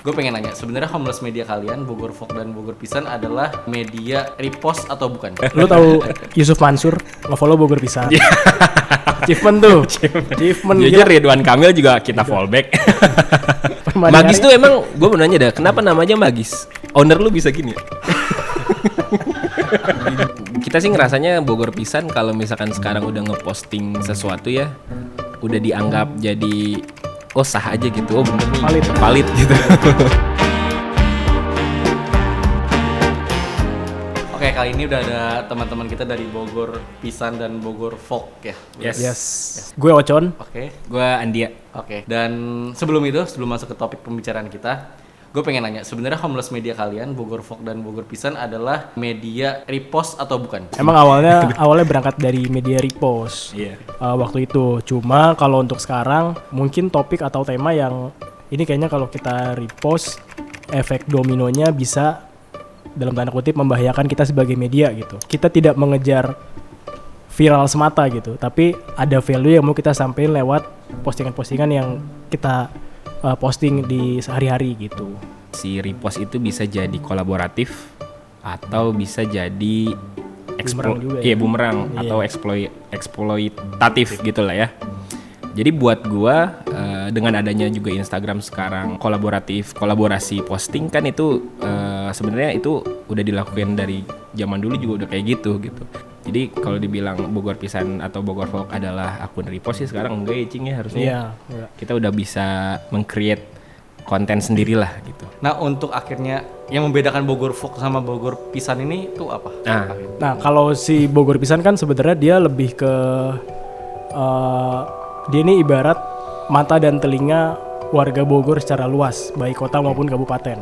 Gue pengen nanya, sebenarnya homeless media kalian, Bogor Folk dan Bogor Pisan adalah media repost atau bukan? Lu tahu Yusuf Mansur nge-follow Bogor Pisan. Achievement tuh. Achievement Jujur Ridwan Kamil juga kita fallback. Magis tuh emang gue mau nanya dah, kenapa namanya Magis? Owner lu bisa gini ya? Kita sih ngerasanya Bogor Pisan kalau misalkan sekarang udah ngeposting sesuatu ya, udah dianggap jadi oh sah aja gitu, oh bener nih, valid gitu. Oke, kali ini udah ada teman-teman kita dari Bogor Pisan dan Bogor Folk ya. Yes. Gue Ocon. Oke. Gue Andia. Oke. Dan sebelum masuk ke topik pembicaraan kita, gue pengen nanya, sebenarnya homeless media kalian, Bogor Folk dan Bogor Pisan adalah media repost atau bukan? Emang awalnya berangkat dari media repost. Iya. Waktu itu. Cuma kalau untuk sekarang mungkin topik atau tema yang ini kayaknya kalau kita repost efek dominonya bisa dalam tanda kutip membahayakan kita sebagai media gitu. Kita tidak mengejar viral semata gitu, tapi ada value yang mau kita sampaikan lewat postingan-postingan yang kita posting di sehari-hari gitu. Si repost itu bisa jadi kolaboratif atau bisa jadi bumerang atau eksploitatif gitu lah ya. Jadi buat gua dengan adanya juga Instagram sekarang kolaborasi posting kan itu sebenarnya itu udah dilakukan dari zaman dulu juga udah kayak gitu. Jadi kalau dibilang Bogor Pisan atau Bogor Folk adalah akun repost sih sekarang enggak ya Cing ya harusnya. Iya. Kita udah bisa meng-create konten sendirilah gitu. Nah, untuk akhirnya yang membedakan Bogor Folk sama Bogor Pisan ini tuh apa? Nah, kalau si Bogor Pisan kan sebenarnya dia lebih ke dia ini ibarat mata dan telinga warga Bogor secara luas, baik kota maupun kabupaten.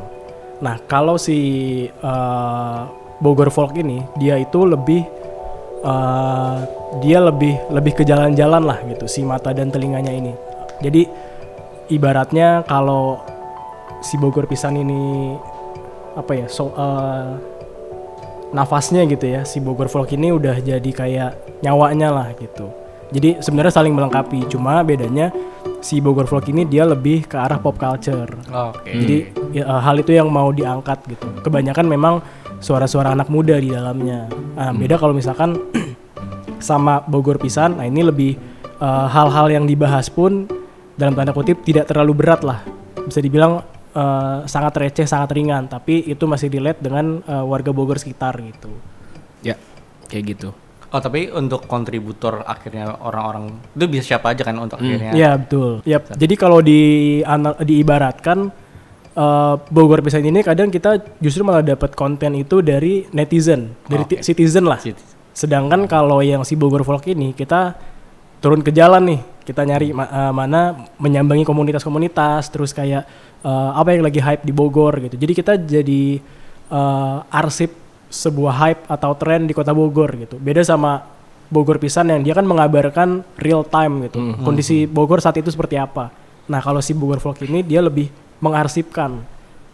Nah, kalau si Bogor Folk ini dia itu lebih lebih ke jalan-jalan lah gitu, si mata dan telinganya ini. Jadi ibaratnya kalau si Bogor Pisan ini nafasnya gitu ya, si Bogor Folk ini udah jadi kayak nyawanya lah gitu. Jadi sebenarnya saling melengkapi, cuma bedanya si Bogor Folk ini dia lebih ke arah pop culture. Jadi hal itu yang mau diangkat gitu. Kebanyakan memang suara-suara anak muda di dalamnya. Beda kalau misalkan sama Bogor Pisan, nah ini lebih hal-hal yang dibahas pun dalam tanda kutip tidak terlalu berat lah. Bisa dibilang sangat receh, sangat ringan, tapi itu masih relate dengan warga Bogor sekitar gitu. Ya, kayak gitu. Oh, tapi untuk kontributor akhirnya orang-orang itu bisa siapa aja kan untuk akhirnya? Iya, betul. Yap. Jadi kalau diibaratkan Bogor Pisan ini kadang kita justru malah dapat konten itu dari netizen, dari citizen lah. Sedangkan kalau yang si Bogor Folk ini kita turun ke jalan nih, kita nyari mana menyambangi komunitas-komunitas, terus kayak apa yang lagi hype di Bogor gitu. Jadi kita jadi arsip sebuah hype atau tren di kota Bogor gitu. Beda sama Bogor Pisan yang dia kan mengabarkan real time gitu. Kondisi Bogor saat itu seperti apa. Nah, kalau si Bogor Vlog ini dia lebih mengarsipkan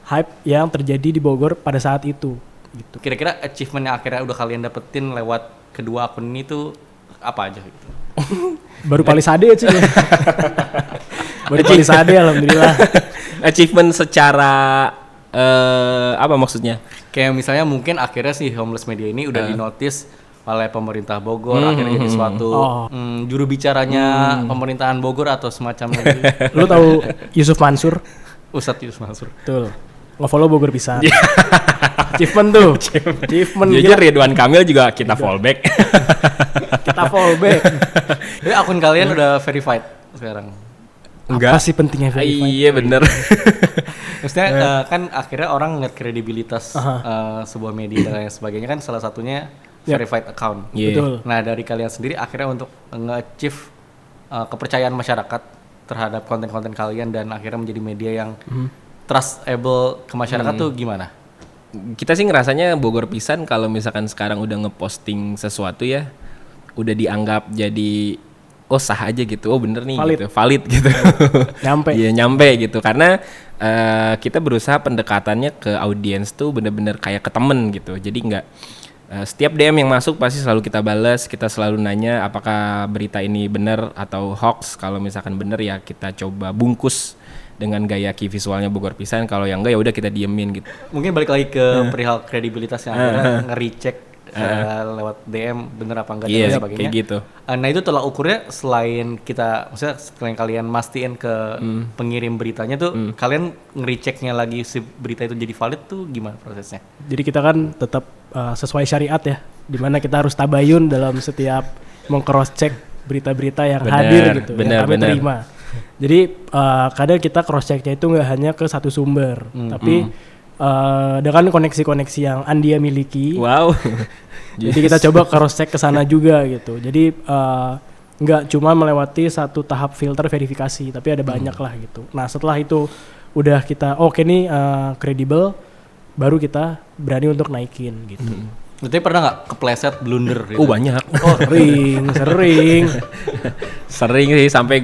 hype yang terjadi di Bogor pada saat itu gitu. Kira-kira achievement yang akhirnya udah kalian dapetin lewat kedua akun ini tuh apa aja gitu? Baru Palisade sih. Baru Palisade alhamdulillah. Achievement secara apa maksudnya? Kayak misalnya mungkin akhirnya si homeless media ini udah dinotis oleh pemerintah Bogor, akhirnya jadi suatu juru bicaranya pemerintahan Bogor atau semacamnya. Lu tahu Yusuf Mansur? Ustadz Yusuf Mansur. Betul. Nge-follow Bogor Pisan. Achievement tuh. Achievement. Jujur Ridwan Kamil juga kita fallback. Kita fallback. Jadi akun kalian udah verified sekarang? Enggak. Apa sih pentingnya verified? Iya bener. Maksudnya kan akhirnya orang ngeliat kredibilitas sebuah media dan lain sebagainya kan salah satunya verified account. Yeah. Betul. Nah dari kalian sendiri akhirnya untuk nge-achieve kepercayaan masyarakat terhadap konten-konten kalian dan akhirnya menjadi media yang trustable ke masyarakat tuh gimana? Kita sih ngerasanya Bogor Pisan kalau misalkan sekarang udah ngeposting sesuatu ya udah dianggap jadi oh sah aja gitu, oh bener nih valid gitu. Nyampe. Iya nyampe gitu karena kita berusaha pendekatannya ke audiens tuh bener-bener kayak ke temen gitu. Jadi nggak setiap DM yang masuk pasti selalu kita balas, kita selalu nanya apakah berita ini benar atau hoax. Kalau misalkan benar ya kita coba bungkus dengan gaya key visualnya Bogor Pisan. Kalau yang enggak ya udah kita diemin gitu. Mungkin balik lagi ke perihal kredibilitas yang akhirnya nge-recheck lewat DM bener apa enggak dan sebagainya. Kayak gitu. Nah itu tolak ukurnya selain kita, maksudnya selain kalian mastiin ke pengirim beritanya tuh, kalian nge-rechecknya lagi si berita itu jadi valid tuh gimana prosesnya? Jadi kita kan tetap sesuai syariat ya, dimana kita harus tabayun dalam setiap meng-cross check berita-berita yang hadir gitu, yang kami terima. Jadi kadang kita cross checknya itu nggak hanya ke satu sumber, tapi dengan koneksi-koneksi yang Andia miliki. Wow. Jadi kita coba cross check ke sana juga gitu. Jadi nggak cuma melewati satu tahap filter verifikasi, tapi ada banyak lah gitu. Nah setelah itu udah kita oke nih kredibel, baru kita berani untuk naikin gitu. Berarti pernah nggak kepleset blunder? Gitu? Banyak. Oh sering. Sering sih sampai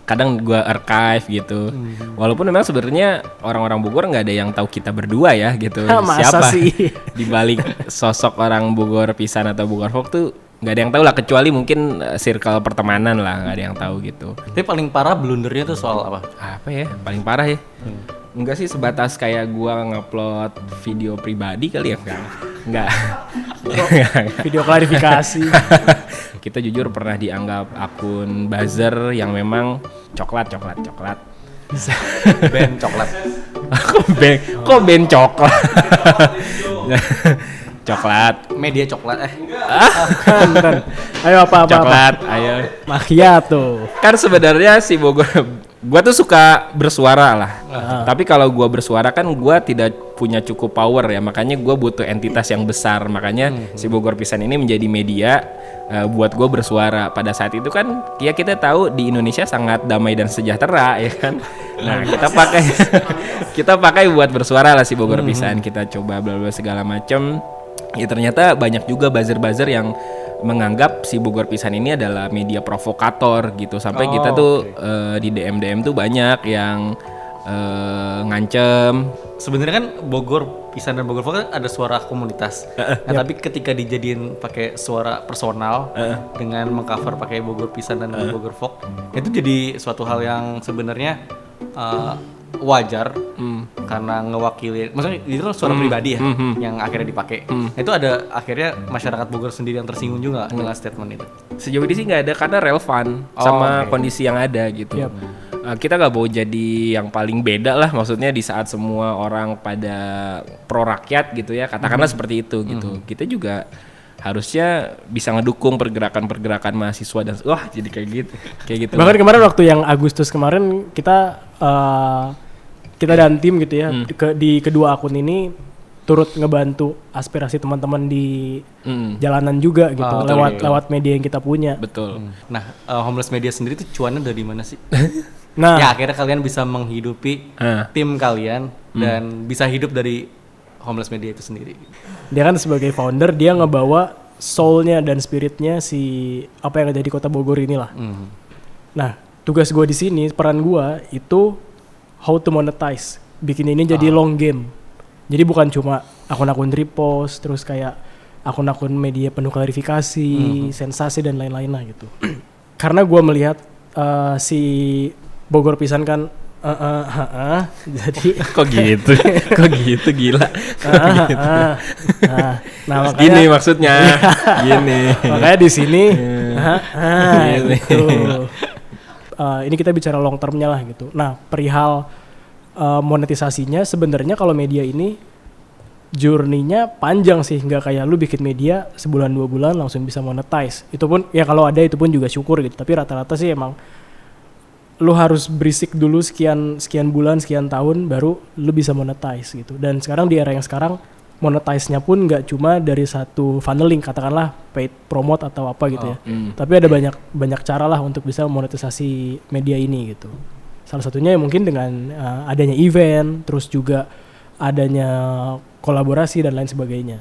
kadang gua archive gitu. Walaupun memang sebenarnya orang-orang Bogor nggak ada yang tahu kita berdua ya gitu. Masa siapa sih? Di balik sosok orang Bogor Pisan atau Bogor Folk tuh nggak ada yang tahu lah, kecuali mungkin circle pertemanan lah, nggak ada yang tahu gitu. Tapi paling parah blundernya tuh soal apa? Apa ya? Paling parah ya? Enggak sih, sebatas kayak gua ngupload video pribadi kali ya. Enggak. Video klarifikasi. Kita jujur pernah dianggap akun buzzer yang memang coklat. Band coklat. Kok band coklat? Coklat. Media coklat. Kan. Ayo apa. Coklat, ayo. Macchiato. Kan sebenarnya si Bogor, gua tuh suka bersuara lah. Tapi kalau gua bersuara kan gua tidak punya cukup power ya, makanya gua butuh entitas yang besar. Makanya si Bogor Pisan ini menjadi media buat gua bersuara. Pada saat itu kan ya kita tahu di Indonesia sangat damai dan sejahtera ya kan. Nah, kita pakai buat bersuara lah si Bogor Pisan. Kita coba bla bla segala macem. Ya ternyata banyak juga buzzer-buzzer yang menganggap si Bogor Pisan ini adalah media provokator gitu. Sampai kita tuh di DM tuh banyak yang ngancem. Sebenarnya kan Bogor Pisan dan Bogor Folk kan ada suara komunitas. Tapi ketika dijadiin pakai suara personal dengan mengcover pakai Bogor Pisan dan Bogor Folk, itu jadi suatu hal yang sebenarnya wajar karena ngewakili, maksudnya itu kan suara pribadi ya yang akhirnya dipakai. Itu ada akhirnya masyarakat Bogor sendiri yang tersinggung juga dengan statement itu. Sejauh ini sih nggak ada, karena relevan sama kondisi yang ada gitu. Kita nggak mau jadi yang paling beda lah, maksudnya di saat semua orang pada pro rakyat gitu ya, katakanlah seperti itu gitu. Kita juga harusnya bisa ngedukung pergerakan-pergerakan mahasiswa dan jadi kayak gitu. Bahkan kemarin waktu yang Agustus kemarin kita dan tim gitu ya di kedua akun ini turut ngebantu aspirasi teman-teman di jalanan juga gitu lewat media yang kita punya. Betul. Nah, Homeless Media sendiri tuh cuannya dari mana sih? Nah, ya akhirnya kalian bisa menghidupi tim kalian dan bisa hidup dari Homeless Media itu sendiri. Dia kan sebagai founder, dia ngebawa soul-nya dan spirit-nya si apa yang ada di Kota Bogor inilah. Nah, tugas gue di sini, peran gue itu how to monetize, bikin ini jadi long game. Jadi bukan cuma akun-akun repost, terus kayak akun-akun media penuh klarifikasi, sensasi dan lain-lain lah gitu. Karena gue melihat si Bogor Pisan kan jadi kok gitu gila. Nah, makanya gini maksudnya gini. Makanya di sini gitu. Ini kita bicara long termnya lah gitu. Nah, perihal monetisasinya sebenarnya kalau media ini journey-nya panjang sih, nggak kayak lu bikin media sebulan 2 bulan langsung bisa monetize. Itu pun ya kalau ada itu pun juga syukur gitu. Tapi rata-rata sih emang lu harus berisik dulu sekian bulan, sekian tahun baru lu bisa monetize gitu. Dan sekarang di era yang sekarang monetize-nya pun nggak cuma dari satu funneling, katakanlah paid promote atau apa gitu ya. Tapi ada banyak cara lah untuk bisa monetisasi media ini gitu. Salah satunya ya mungkin dengan adanya event, terus juga adanya kolaborasi dan lain sebagainya.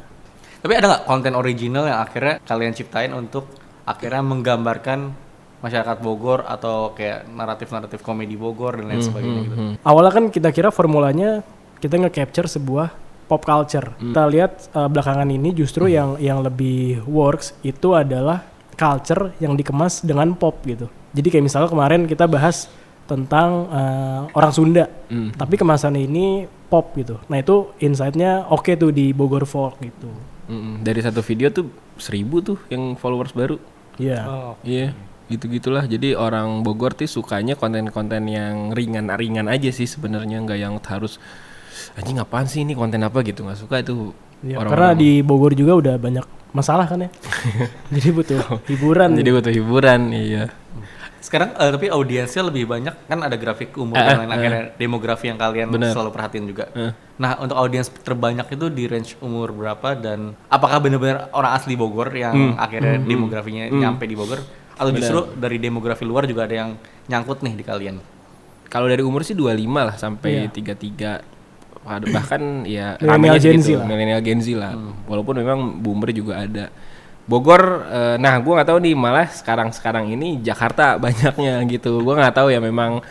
Tapi ada nggak konten original yang akhirnya kalian ciptain untuk akhirnya menggambarkan masyarakat Bogor atau kayak naratif-naratif komedi Bogor dan lain sebagainya gitu? Awalnya kan kita kira formulanya kita nge-capture sebuah pop culture. Kita lihat belakangan ini justru yang lebih works itu adalah culture yang dikemas dengan pop gitu. Jadi kayak misalnya kemarin kita bahas tentang orang Sunda, tapi kemasannya ini pop gitu. Nah itu insight-nya oke tuh di Bogor Folk gitu. Dari satu video tuh 1.000 tuh yang followers baru. Iya. Iya, gitu-gitulah. Jadi orang Bogor tuh sukanya konten-konten yang ringan-ringan aja sih sebenarnya, nggak yang harus anjing apaan sih ini konten apa gitu, nggak suka itu. Ya, karena di Bogor juga udah banyak masalah kan ya. Jadi butuh hiburan. Jadi butuh hiburan, iya. Sekarang tapi audiensnya lebih banyak kan, ada grafik umur dan lain akhirnya demografi yang kalian selalu perhatiin juga. Nah untuk audiens terbanyak itu di range umur berapa, dan apakah benar-benar orang asli Bogor yang akhirnya demografinya nyampe di Bogor, atau justru dari demografi luar juga ada yang nyangkut nih di kalian? Kalau dari umur sih 25 lah sampai 33. Bahkan ya Millennial ramenya Gen Z segitu, lah. millennial Gen Z lah. Walaupun memang boomer juga ada. Bogor, nah gue nggak tahu nih, malah sekarang ini Jakarta banyaknya gitu. Gue nggak tahu ya memang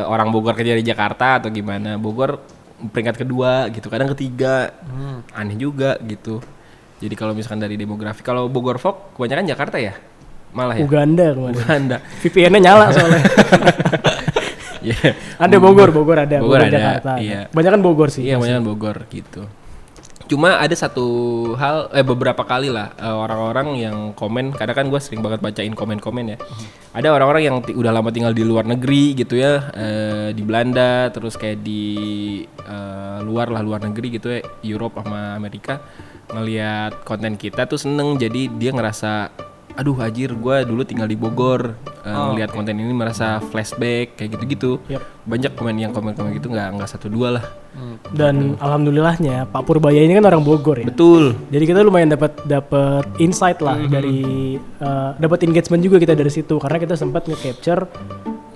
orang Bogor kerja di Jakarta atau gimana. Bogor peringkat kedua gitu, kadang ketiga, aneh juga gitu. Jadi kalau misalkan dari demografi, kalau Bogor Folk kebanyakan Jakarta ya, malah ya. Uganda kemarin. Uganda. VPN-nya nyala soalnya. Yeah. Ada Bogor ada. Bogor ada, Jakarta. iya. Banyakan Bogor sih. Iya, banyak Bogor gitu. Cuma ada satu hal, beberapa kali lah orang-orang yang komen, kadang kan gue sering banget bacain komen-komen ya. Ada orang-orang yang udah lama tinggal di luar negeri gitu ya, di Belanda, terus kayak di luar negeri gitu ya, Europe sama Amerika, ngelihat konten kita tuh seneng, jadi dia ngerasa, aduh anjir gue dulu tinggal di Bogor, ngelihat konten ini merasa flashback kayak gitu-gitu. Banyak komen gitu, nggak satu dua lah. Dan alhamdulillahnya Pak Purbaya ini kan orang Bogor ya. Betul. Jadi kita lumayan dapat insight lah dari dapat engagement juga kita dari situ, karena kita sempat nge-capture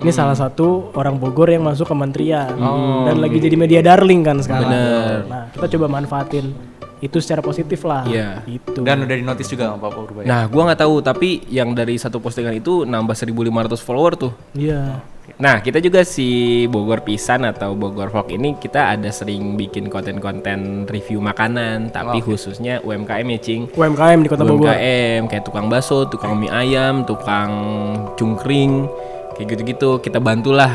ini salah satu orang Bogor yang masuk kementerian dan lagi jadi media darling kan sekarang. Bener. Nah, kita coba manfaatin itu secara positif lah. Iya. Gitu. Dan udah di notice juga sama Pak Purbaya. Nah, gua nggak tahu, tapi yang dari satu postingan itu nambah 1.500 follower tuh. Iya. Nah, kita juga si Bogor Pisan atau Bogor Vlog ini kita ada sering bikin konten-konten review makanan, tapi khususnya UMKM ya, Cing. UMKM di Kota Bogor. UMKM kayak tukang bakso, tukang mie ayam, tukang cungkring, kayak gitu-gitu. Kita bantulah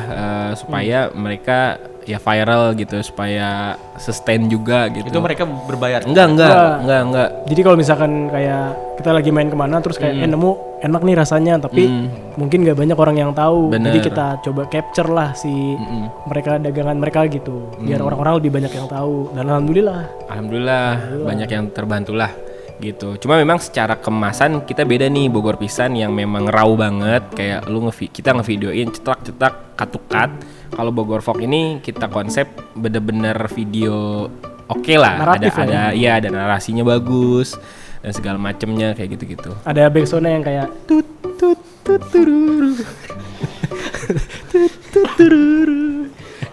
supaya mereka ya viral gitu, supaya sustain juga gitu. Itu mereka berbayar? Enggak. Jadi kalau misalkan kayak kita lagi main kemana terus kayak nemu enak nih rasanya, tapi mungkin gak banyak orang yang tahu. Bener. Jadi kita coba capture lah si mereka, dagangan mereka gitu, biar orang-orang lebih banyak yang tahu. Dan alhamdulillah banyak yang terbantu lah gitu. Cuma memang secara kemasan kita beda nih. Bogor Pisan yang memang raw banget, kayak kita ngevideoin cetak cut. Kalau Bogor Vlog ini kita konsep bener-bener video oke lah. Naratif ada narasinya bagus dan segala macemnya kayak gitu-gitu. Ada backsound-nya yang kayak tut tut tut tururu.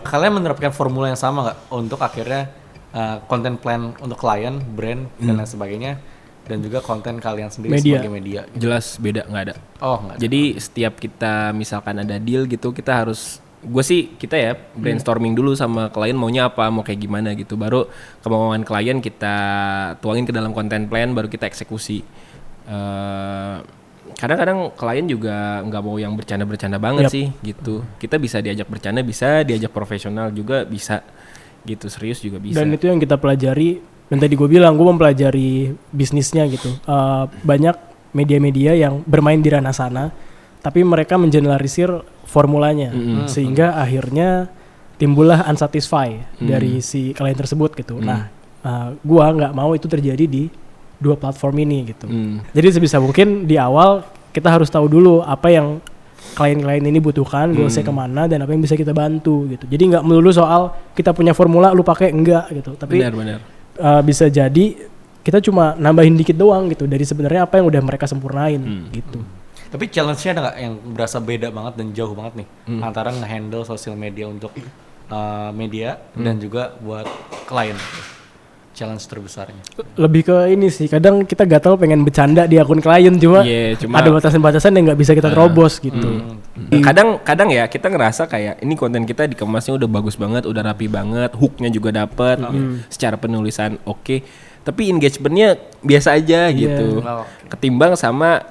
Kalian menerapkan formula yang sama nggak untuk akhirnya konten plan untuk klien, brand dan lain sebagainya, dan juga konten kalian sendiri sebagai media? Jelas beda, nggak ada. Oh, nggak ada. Jadi setiap kita misalkan ada deal gitu, kita harus, kita ya brainstorming dulu sama klien maunya apa, mau kayak gimana gitu, baru kemauan klien kita tuangin ke dalam konten plan, baru kita eksekusi. Kadang-kadang klien juga nggak mau yang bercanda-bercanda banget sih gitu. Kita bisa diajak bercanda, bisa diajak profesional juga bisa gitu, serius juga bisa. Dan itu yang kita pelajari, dan tadi gue bilang gue mempelajari bisnisnya gitu. Banyak media-media yang bermain di ranah sana, tapi mereka mengeneralisir formulanya, sehingga akhirnya timbullah unsatisfied dari si klien tersebut gitu. Nah, gua nggak mau itu terjadi di dua platform ini gitu. Jadi sebisa mungkin di awal kita harus tahu dulu apa yang klien-klien ini butuhkan, goalsnya kemana, dan apa yang bisa kita bantu gitu. Jadi nggak melulu soal kita punya formula lu pakai, enggak gitu. Tapi benar. Bisa jadi kita cuma nambahin dikit doang gitu dari sebenarnya apa yang udah mereka sempurnain gitu. Tapi challenge-nya ada nggak yang berasa beda banget dan jauh banget nih antara nge-handle sosial media untuk media dan juga buat klien? Challenge terbesarnya? Lebih ke ini sih, kadang kita gatel pengen bercanda di akun klien, cuma ada batasan-batasan yang nggak bisa kita terobos gitu. Kadang ya kita ngerasa kayak ini konten kita dikemasnya udah bagus banget, udah rapi banget, hooknya juga dapet, secara penulisan oke, tapi engagementnya biasa aja gitu. Ketimbang sama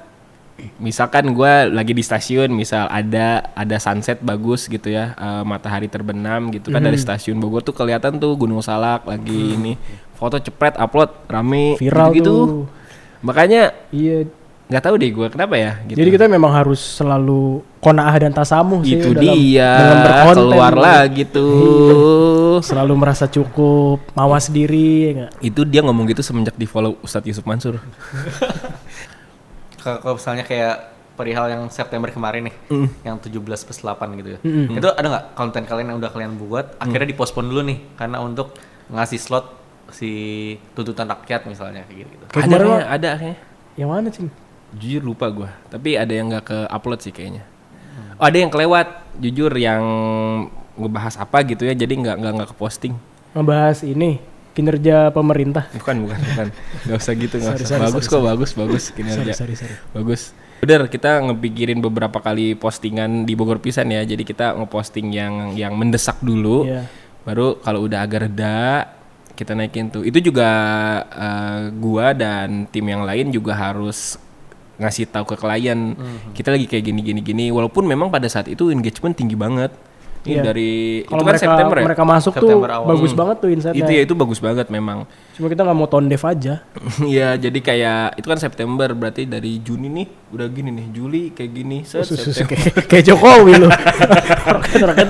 misalkan gue lagi di stasiun, misal ada sunset bagus gitu ya, matahari terbenam gitu kan dari stasiun Bogor tuh kelihatan tuh Gunung Salak lagi ini, foto cepret upload rame Viral gitu. tuh. Makanya Iya. nggak tahu deh gue kenapa ya. Gitu. Jadi kita memang harus selalu qanaah dan tasamuh sih itu dalam dia berkonten. keluar lagi tuh. Selalu merasa cukup, mawas diri, ya nggak? Itu dia ngomong gitu semenjak di follow Ustadz Yusuf Mansur. Kalau misalnya kayak perihal yang September kemarin nih, yang 17+8 gitu ya. Mm-mm. Itu ada nggak konten kalian yang udah kalian buat, akhirnya dipospon dulu nih, karena untuk ngasih slot si tuntutan rakyat misalnya kayak gitu. Kayak kemarin mah- Ada kayaknya. Yang mana sih? Jujur lupa gue, tapi ada yang nggak ke upload sih kayaknya. Oh, ada yang kelewat, jujur yang ngebahas apa gitu ya, jadi nggak ke posting. Ngebahas ini kinerja pemerintah. Bukan, nggak usah gitu, nggak usah. Sorry, Bagus sorry. bagus kinerja. Sorry. Bagus. Udah kita ngepikirin beberapa kali postingan di Bogor pisan ya, jadi kita ngeposting yang mendesak dulu, Iya. baru kalau udah agak reda kita naikin tuh. Itu juga gua dan tim yang lain juga harus ngasih tahu ke klien kita lagi kayak gini, walaupun memang pada saat itu engagement tinggi banget. Ini Iya. dari Kalau itu kan September ya. mereka masuk September tuh awal. bagus banget tuh insightnya. Itu ya itu bagus banget memang. Cuma kita nggak mau tone deaf aja. Iya, jadi kayak itu kan September, berarti dari Juni nih udah gini nih, Juli kayak gini, Susu September. kayak Jokowi lu. roket.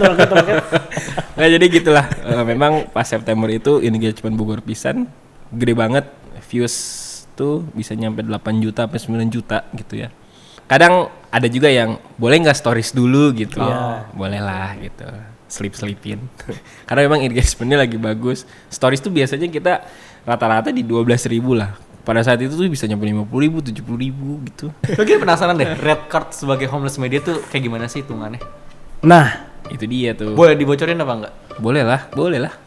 Nah, jadi gitulah. Memang pas September itu engagement Bogor pisan gede banget, views tuh bisa nyampe 8 juta sampai 9 juta gitu ya. Kadang ada juga yang boleh nggak stories dulu gitu. Iya. Boleh lah gitu. Selipin. Karena memang engagementnya lagi bagus. Stories tuh biasanya kita rata-rata di 12.000 lah. Pada saat itu tuh bisa nyampe 50.000, 70.000 gitu. Gue penasaran deh, red card sebagai homeless media tuh kayak gimana sih hitungannya? Nah, Itu dia tuh. Boleh dibocorin apa enggak? Boleh lah.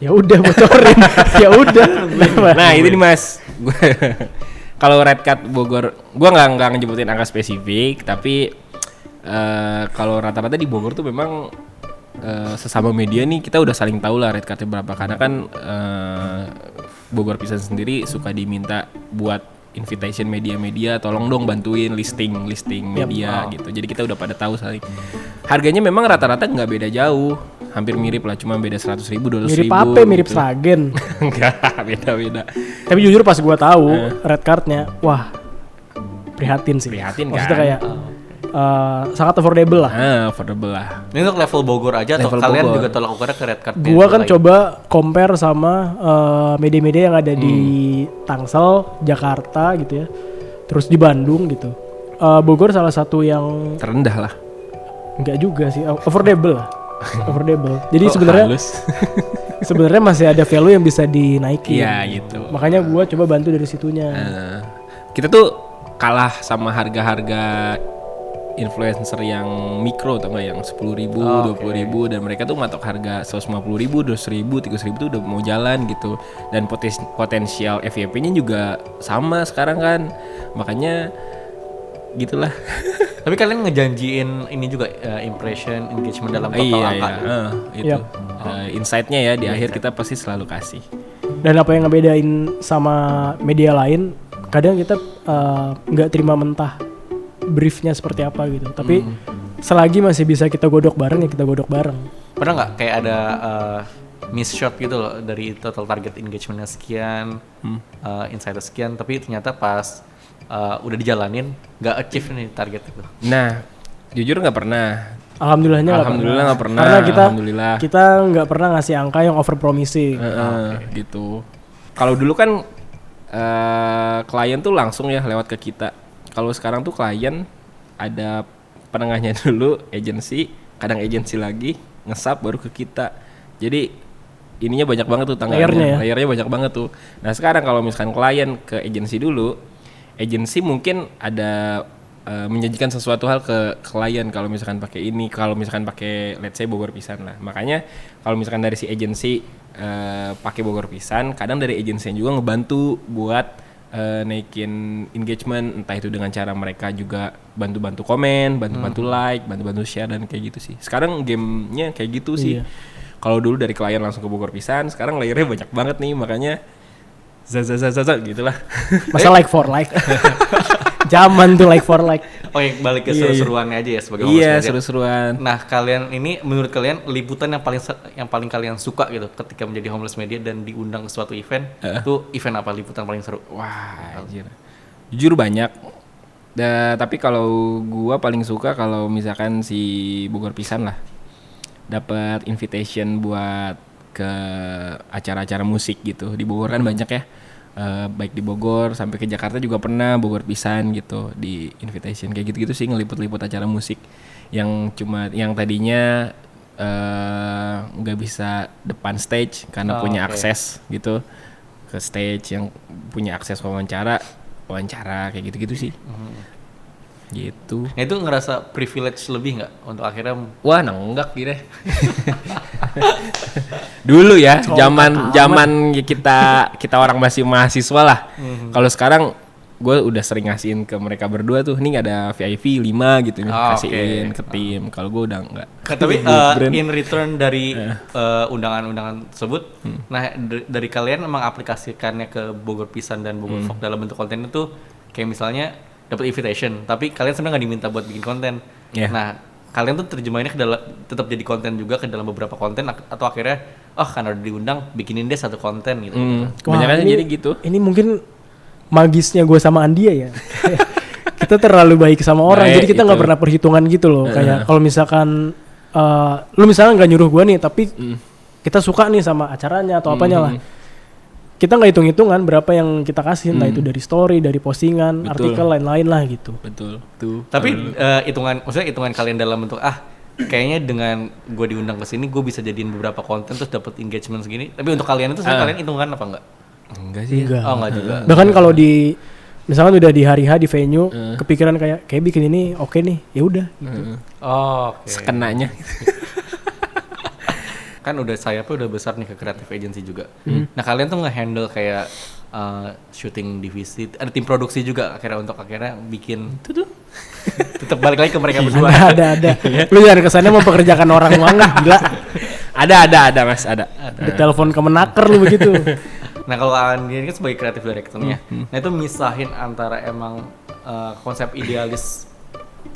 ya udah bocorin. Ya udah. Nah itu nih Mas. Kalau Red Card Bogor, gue nggak nyebutin angka spesifik, tapi kalau rata-rata di Bogor tuh memang sesama media nih kita udah saling tahu lah Red Cardnya berapa, karena kan Bogor Pisan sendiri suka diminta buat invitation media-media, tolong dong bantuin listing media gitu. Jadi kita udah pada tahu saling. Harganya memang rata-rata nggak beda jauh, hampir mirip lah, cuma beda 100.000, 200.000. Mirip apa? Mirip gitu. Sragen. Enggak, beda-beda. Tapi jujur pas gua tahu red cardnya, wah prihatin sih. Prihatin Maksudnya kan? kayak sangat affordable lah. Affordable lah. Ini untuk level Bogor aja atau Level kalian Bogor. juga tolak ukurnya ke red card? Gua kan coba compare sama media-media yang ada di Tangsel, Jakarta gitu ya. Terus di Bandung gitu. Bogor salah satu yang Terendah lah. enggak juga sih, affordable lah. Affordable. Jadi sebenarnya Halus. sebenarnya masih ada value yang bisa dinaikin. Iya gitu. Makanya gua coba bantu dari situnya. Kita tuh kalah sama harga-harga influencer yang mikro atau enggak, yang 10.000, 20.000, dan mereka tuh matok harga 150.000, 200.000, 300.000 tuh udah mau jalan gitu. Dan potensial FYP-nya juga sama sekarang kan. Makanya gitulah. Tapi kalian ngejanjiin ini juga impression, engagement dalam total angka. Itu. Yap. Insight-nya ya di akhir kita pasti selalu kasih. Dan apa yang ngebedain sama media lain, kadang kita nggak terima mentah briefnya seperti apa gitu. Tapi selagi masih bisa kita godok bareng, ya kita godok bareng. Pernah nggak kayak ada miss shot gitu loh dari total target engagementnya sekian, insider sekian, tapi ternyata pas udah dijalanin nggak achieve nih target itu. Nah, jujur nggak pernah. Alhamdulillah nggak pernah. Karena Alhamdulillah. kita nggak pernah ngasih angka yang over promising. Gitu. Kalau dulu kan klien tuh langsung ya lewat ke kita. Kalau sekarang tuh klien ada penengahnya dulu, agensi, kadang agensi lagi ngesap baru ke kita. Jadi ininya banyak banget tuh tangannya, layernya banyak banget tuh. Nah sekarang kalau misalkan klien ke agensi dulu, agensi mungkin ada menjanjikan sesuatu hal ke klien kalau misalkan pakai ini, kalau misalkan pakai let's say Bogor Pisan lah. Makanya kalau misalkan dari si agensi pakai Bogor Pisan, kadang dari agensi yang juga ngebantu buat naikin engagement, entah itu dengan cara mereka juga bantu-bantu komen, bantu-bantu like, bantu-bantu share dan kayak gitu sih. Sekarang gamenya kayak gitu sih. Kalau dulu dari klien langsung ke Bogor Pisan, sekarang layernya banyak banget nih, makanya gitulah. Masa like for like. Zaman tuh like for like. Oke, balik ke Iya, iya. seru-seruannya aja ya sebagai Iya, homeless media. seru-seruan. Nah, kalian ini menurut kalian liputan yang paling kalian suka gitu ketika menjadi homeless media dan diundang ke suatu event, itu event apa liputan paling seru? Wah, anjir. Jujur banyak. Tapi kalau gua paling suka kalau misalkan si Bogor Pisan lah dapat invitation buat ke acara-acara musik gitu. Di Bogor kan banyak ya. Baik di Bogor sampai ke Jakarta juga pernah Bogor Pisan gitu di invitation kayak gitu-gitu sih, ngeliput-liput acara musik yang tadinya nggak bisa depan stage karena punya akses gitu ke stage, yang punya akses wawancara kayak gitu-gitu sih. Gitu. Nah, itu ngerasa privilege lebih nggak untuk akhirnya Wah, nenggak gitu. Dulu ya, zaman kita orang masih mahasiswa lah. Kalau sekarang gue udah sering ngasihin ke mereka berdua tuh, nih ada VIP 5 gitu nih, kasihin ke tim. Kalau gue udah enggak. tapi in return dari undangan-undangan tersebut, nah dari kalian emang aplikasikannya ke Bogor Pisan dan Bogor Folk dalam bentuk konten itu kayak misalnya dapat invitation, tapi kalian sebenarnya nggak diminta buat bikin konten. Nah, kalian tuh terjemahinnya ke dalam tetap jadi konten juga ke dalam beberapa konten, atau akhirnya karena udah diundang bikinin deh satu konten gitu. Kebanyakan jadi gitu. Ini mungkin magisnya gue sama Andia ya. Kita terlalu baik sama orang, jadi kita nggak pernah perhitungan gitu loh. Kayak kalau misalkan lu misalnya nggak nyuruh gue nih, tapi kita suka nih sama acaranya atau apanya lah. Kita nggak hitung-hitungan berapa yang kita kasih, entah itu dari story, dari postingan, artikel, lain-lain lah gitu. Betul. Tuh. Tapi hitungan kalian dalam bentuk kayaknya dengan gue diundang ke sini gue bisa jadiin beberapa konten terus dapat engagement segini. Tapi untuk kalian itu sebenarnya kalian hitungan apa enggak? Enggak sih. Enggak juga. Bahkan kalau di misalkan udah di hari H di venue, kepikiran kayak bikin ini oke nih, ya udah gitu. Sekenanya. Kan udah sayapnya udah besar nih ke creative agency juga. Nah, kalian tuh nge-handle kayak syuting divisi, ada tim produksi juga akhirnya bikin tetap balik lagi ke mereka berdua. Ada. Lu jangan kesannya mempekerjakan orang banget, gila. Ada Mas, ada. Ditelepon Kemenaker lu begitu. Nah, kalau Andi ini kan sebagai kreatif directornya, nah itu misahin antara emang konsep idealis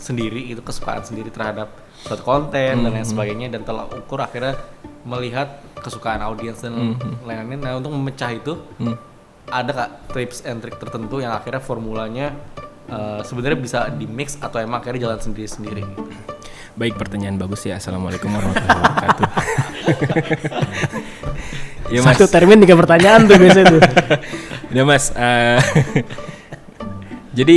sendiri, itu kesukaan sendiri terhadap suatu konten dan lain sebagainya, dan tolak ukur akhirnya melihat kesukaan audiens dan lain-lain. Nah, untuk memecah itu ada kak tips and trick tertentu yang akhirnya formulanya sebenarnya bisa di mix atau emang akhirnya jalan sendiri-sendiri gitu. Baik, pertanyaan bagus ya. Assalamualaikum warahmatullahi wabarakatuh. Ya, Mas. Satu termin 3 pertanyaan tuh biasanya tuh. Ya Mas, jadi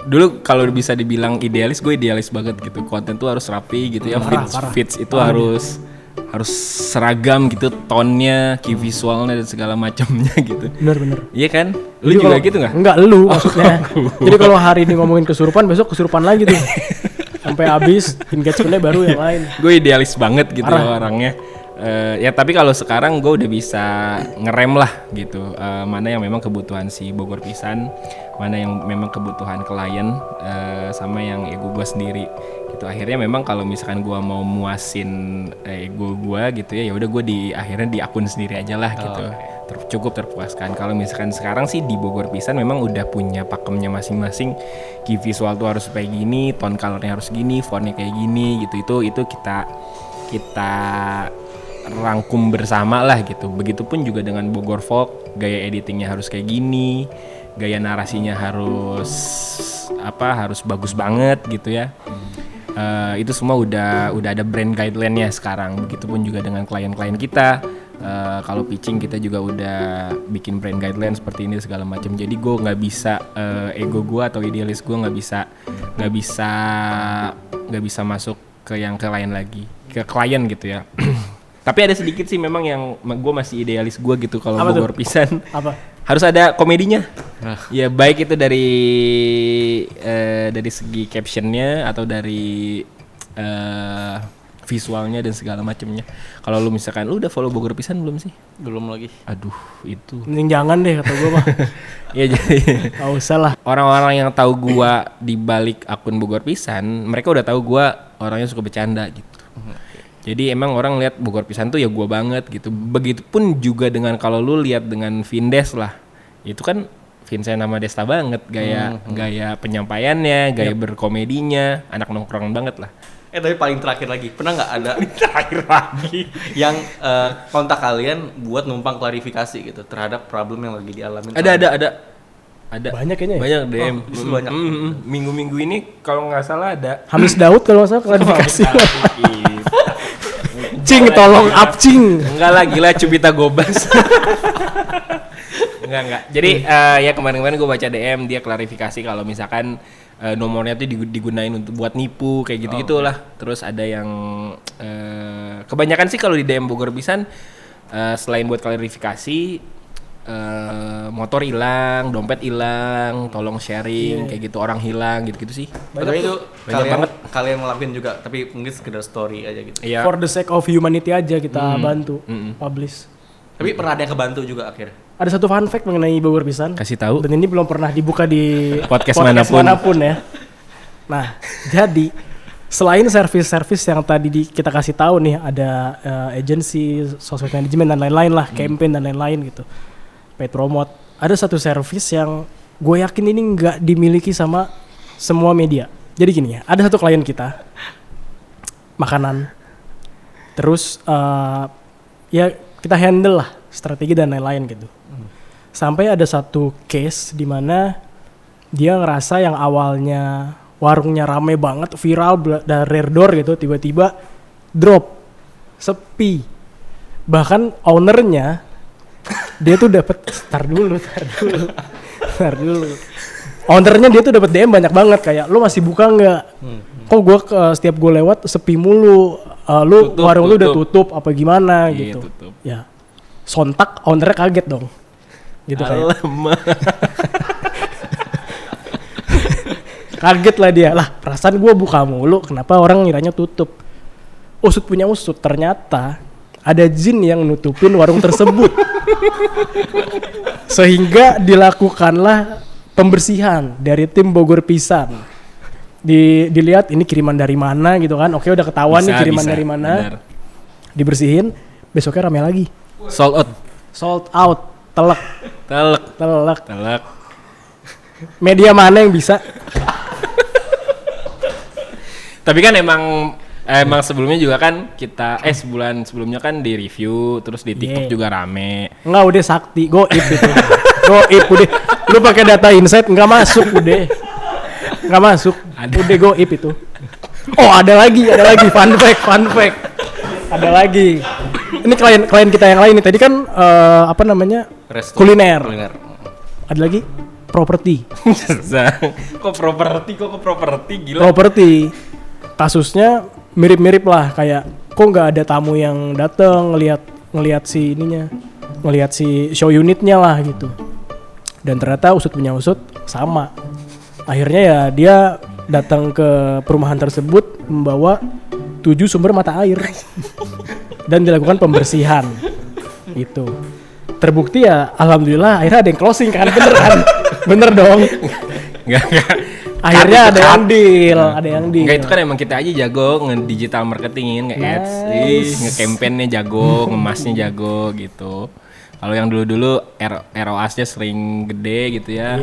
dulu kalau bisa dibilang idealis, gue idealis banget gitu. Konten tuh harus rapi gitu ya, fits itu harus seragam gitu, tonnya, key visualnya dan segala macamnya gitu. Bener. Iya kan? Lu juga gitu nggak? Enggak, lu maksudnya. Jadi kalau hari ini ngomongin kesurupan, besok kesurupan lagi tuh. Sampai habis engagementnya baru yang lain. Gue idealis banget gitu orangnya. Ya tapi kalau sekarang gue udah bisa ngerem lah gitu, mana yang memang kebutuhan si Bogor Pisan, mana yang memang kebutuhan klien, sama yang ego gue sendiri gitu. Akhirnya memang kalau misalkan gue mau muasin ego gue gitu ya udah gue akhirnya di akun sendiri aja lah gitu. Cukup terpuaskan. Kalau misalkan sekarang sih di Bogor Pisan memang udah punya pakemnya masing-masing, key visual tuh harus kayak gini, tone colornya harus gini, fontnya kayak gini gitu. Itu kita rangkum bersama lah gitu. Begitupun juga dengan Bogor Folk, gaya editingnya harus kayak gini, gaya narasinya harus bagus banget gitu ya. Itu semua udah ada brand guideline-nya sekarang. Begitupun juga dengan klien-klien kita. Kalau pitching kita juga udah bikin brand guideline seperti ini segala macam. Jadi gue nggak bisa ego gue atau idealis gue nggak bisa masuk ke yang ke lain lagi, ke klien gitu ya. Tapi ada sedikit sih memang yang gue masih idealis gue gitu kalau Bogor Pisan. Apa? Harus ada komedinya. Ya baik itu dari segi captionnya atau dari visualnya dan segala macamnya. Kalau lu misalkan lu udah follow Bogor Pisan belum sih? Belum lagi. Aduh, itu. Mending jangan deh kata gue mah. Ya jadi Gak usah lah. orang-orang yang tahu gua di balik akun Bogor Pisan, mereka udah tahu gua orangnya suka bercanda gitu. Jadi emang orang lihat Bogor Pisan tuh ya gua banget gitu. Begitupun juga dengan kalau lu lihat dengan Vindes lah. Itu kan Vincent sama Desta banget, gaya penyampaiannya, gaya berkomedinya, anak nongkrong banget lah. Tapi paling terakhir lagi, pernah nggak ada Terakhir lagi. yang kontak kalian buat numpang klarifikasi gitu terhadap problem yang lagi dialamin? Ada. Banyak kayaknya ya? Banyak DM. Justru banyak. Minggu-minggu ini kalau nggak salah ada. Hamis Daud kalau nggak salah klarifikasi. Gitu. Cing, tolong up cing. Enggak lah, gila Cubita Gobas. Enggak. Jadi ya kemarin-kemarin gue baca DM dia klarifikasi kalau misalkan nomornya tuh digunain untuk buat nipu kayak gitu-gitulah. Terus ada yang kebanyakan sih kalau di DM Bogor Pisan selain buat klarifikasi motor hilang, dompet hilang, tolong sharing kayak gitu, orang hilang gitu-gitu sih. Tapi itu banget. kalian ngelakuin juga, tapi mungkin sekedar story aja gitu. Iya. For the sake of humanity aja kita bantu publish. Tapi pernah ada yang kebantu juga akhirnya. Ada satu fun fact mengenai Bogor Pisan. Kasih tahu. Dan ini belum pernah dibuka di Podcast manapun. ya. Nah, jadi selain service-service yang tadi kita kasih tahu nih, ada agency, sosmed management dan lain-lain lah, campaign dan lain-lain gitu, paid promote. Ada satu service yang gue yakin ini nggak dimiliki sama semua media. Jadi gini ya, ada satu klien kita, makanan, terus ya kita handle lah strategi dan lain-lain gitu. Sampai ada satu case di mana dia ngerasa yang awalnya warungnya rame banget, viral dari rare door gitu, tiba-tiba drop, sepi. Bahkan ownernya dia tuh dapat tar dulu. Ownernya dia tuh dapat DM banyak banget kayak, "Lu masih buka nggak? Kok gua setiap gue lewat sepi mulu. Lu warung lu udah tutup apa gimana?" Iya, gitu. tutup. Ya. Sontak ownernya kaget dong. Gitu kayak. Kaget lah dia. Lah, perasaan gua buka mulu, kenapa orang ngiranya tutup? Usut punya usut, ternyata ada jin yang nutupin warung tersebut. Sehingga dilakukanlah pembersihan dari tim Bogor Pisan. Dilihat ini kiriman dari mana gitu kan. Oke, udah ketahuan nih kiriman dari mana. Benar. Dibersihin, besoknya rame lagi. Sold out. Telek. Telek. Media mana yang bisa? Tapi kan emang sebelumnya juga kan kita sebulan sebelumnya kan di review, terus di TikTok juga rame. Enggak, udah sakti, goib itu. Goib udah. Lu pakai data insight enggak masuk udah. Enggak masuk. Udah goib itu. Oh, ada lagi fun fact. Ada lagi. Ini klien kita yang lain nih. Tadi kan apa namanya? Kuliner. Ada lagi properti. Kok properti gila. Properti. Kasusnya mirip-mirip lah, kayak kok nggak ada tamu yang datang ngelihat si ininya, ngelihat si show unitnya lah gitu. Dan ternyata usut punya usut sama. Akhirnya ya dia datang ke perumahan tersebut membawa 7 sumber mata air dan dilakukan pembersihan. Itu terbukti ya, alhamdulillah akhirnya ada yang closing kan, bener dong. Enggak. Akhirnya ada yang deal. Enggak, itu kan emang kita aja jago nge-digital marketingin, nge-ads, nge-campaign-nya jago, ngemasnya jago gitu. Kalau yang dulu-dulu ROAS-nya sering gede gitu ya.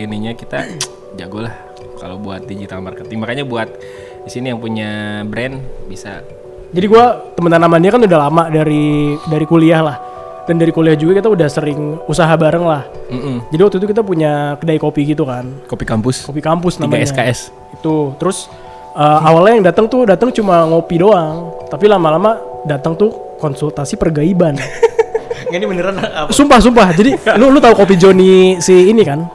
Ininya kita jago lah kalau buat digital marketing. Makanya buat di sini yang punya brand bisa. Jadi gua temenan sama dia kan udah lama dari kuliah lah. Dan dari kuliah juga kita udah sering usaha bareng lah. Jadi waktu itu kita punya kedai kopi gitu kan. Kopi kampus namanya. 3 SKS. Itu. Terus awalnya yang datang cuma ngopi doang. Tapi lama-lama datang tuh konsultasi pergaiban. Ini beneran apa? Sumpah. Jadi lu tahu kopi Joni si ini kan?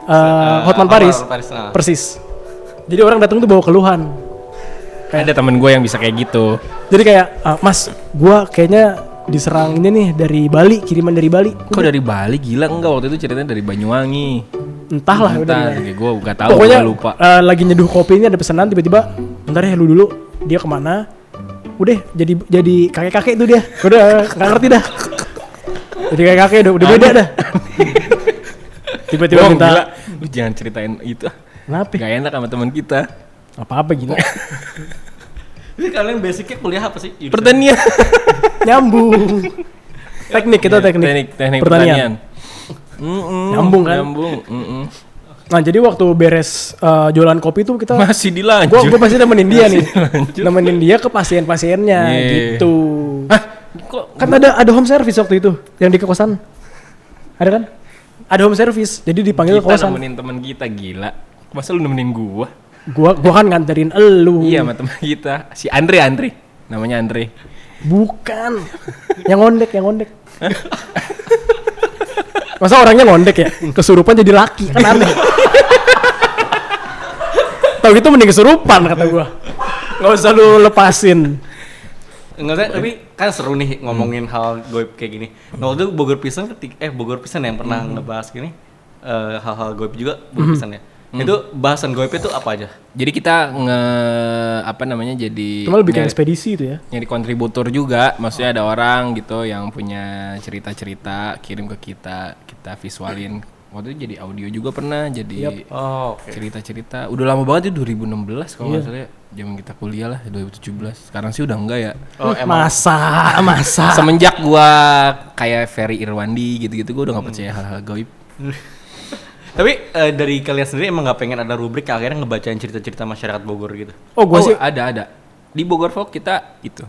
Hotman Paris. Persis. Jadi orang datang tuh bawa keluhan. Ada temen gue yang bisa kayak gitu. Jadi kayak, "Mas, gua kayaknya diserang ini nih dari Bali, kiriman dari Bali." Kok dari Bali? Gila enggak, waktu itu ceritanya dari Banyuwangi. Entahlah udah. Gue gak tahu, pokoknya gue lupa. Lagi nyeduh kopi ini ada pesanan, tiba-tiba bentar ya lu dulu. Dia kemana? Udah jadi kakek-kakek tuh dia. Udah nggak ngerti dah. Jadi kakek udah beda dah. Tiba-tiba minta. Gila. Lu jangan ceritain itu. Kenapa? Gak enak sama teman kita. Apa-apa gila. Jadi kalian basicnya kuliah apa sih? Pertanian. Nyambung. Teknik Teknik pertanian. Nyambung kan? Nyambung. Nah jadi waktu beres jualan kopi tuh kita Masih dilanjut. Gue pasti nemenin dia nih, nemenin dia ke pasien-pasiennya gitu. Kok Kan ada home service waktu itu yang di kosan, ada kan? Ada home service, jadi dipanggil ke kita kosan. nemenin teman kita gila. Masa lu nemenin gua? Gua kan nganterin elu. Iya sama teman kita. Si Andre. Namanya Andre. Bukan, yang ngondek. Masa orangnya ngondek ya? Kesurupan jadi laki, kan aneh. Tahu gitu mending kesurupan kata gua. Nggak usah lu lepasin. Enggak sih, tapi kan seru nih ngomongin hal goib kayak gini. Nah, waktu itu Bogor Pisan yang pernah ngebahas gini hal-hal goib juga Bogor Pisan ya. Itu bahasan goib itu apa aja? Jadi kita jadi Cuma lebih kayak ekspedisi itu ya. nyari kontributor juga, maksudnya ada orang gitu yang punya cerita-cerita kirim ke kita visualin. Waktu itu jadi audio juga pernah, jadi cerita-cerita. Udah lama banget itu 2016 kalau nggak salah ya. Zaman kita kuliah lah 2017. Sekarang sih udah enggak ya. Masa. Semenjak gua kayak Ferry Irwandi gitu-gitu gua udah nggak percaya hal-hal gaib. Tapi dari kalian sendiri emang nggak pengen ada rubrik akhirnya ngebacain cerita-cerita masyarakat Bogor gitu? Gua sih ada. Di Bogor Folk kita itu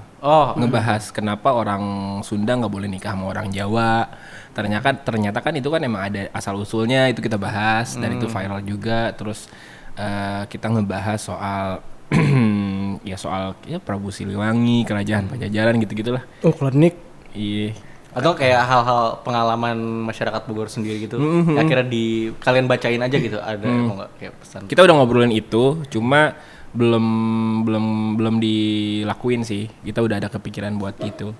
ngebahas kenapa orang Sunda nggak boleh nikah sama orang Jawa. Ternyata kan itu kan emang ada asal usulnya, itu kita bahas dan itu viral juga. Terus kita ngebahas soal soal Prabu Siliwangi, kerajaan Pajajaran gitu-gitulah. klinik. Iya. Atau kayak hal-hal pengalaman masyarakat Bogor sendiri gitu. Akhirnya kalian bacain aja gitu. Ada emang nggak kayak pesan? Kita udah ngobrolin itu, cuma belum dilakuin sih. Kita udah ada kepikiran buat gitu.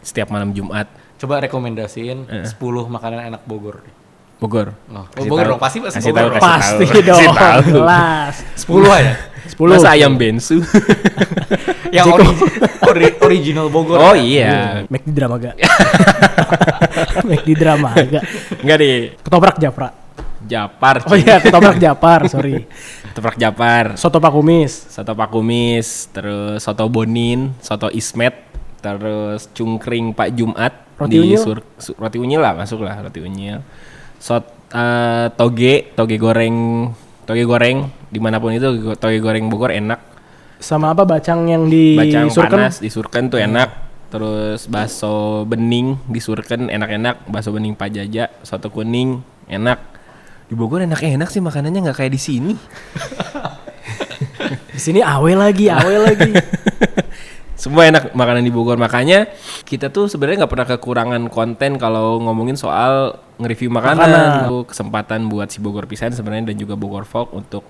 Setiap malam Jumat. Coba rekomendasiin 10 makanan enak Bogor. Bogor. Bogor dong, pasti kasih Bogor. tahu, Pasti kasih dong, tahu. jelas. 10 aja. 10. Masa ayam bensu? Yang original Bogor. Oh iya. McD Dramaga. McD Dramaga. Enggak deh. Ketoprak Japra. Japar. Oh iya, ketoprak Japar, sorry. Ketoprak Japar. Soto Pak Kumis. Soto Pak Kumis, terus soto Bonin, soto Ismet, terus cungkring Pak Jumat. Roti unyil? Roti unyil lah, masuk lah roti unyil. Toge goreng dimanapun itu toge goreng Bogor enak. Sama apa bacang yang di Bacang Surken? panas di Surken tuh enak. Terus bakso bening di Surken enak-enak. Bakso bening Pak Jaja, soto kuning enak. Di Bogor enak-enak sih makanannya, nggak kayak di sini. Di sini awe lagi. Semua enak makanan di Bogor, makanya kita tuh sebenarnya nggak pernah kekurangan konten kalau ngomongin soal nge-review makanan. Itu kesempatan buat si Bogor Pisan sebenarnya dan juga Bogor Folk untuk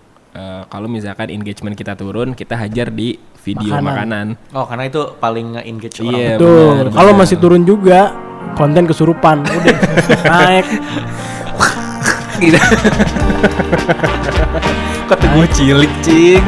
kalau misalkan engagement kita turun, kita hajar di video makanan. Oh, karena itu paling nge-engage orang. Iya, Betul. Kalau masih turun juga konten kesurupan, udah naik. Kata gue cilik, cing.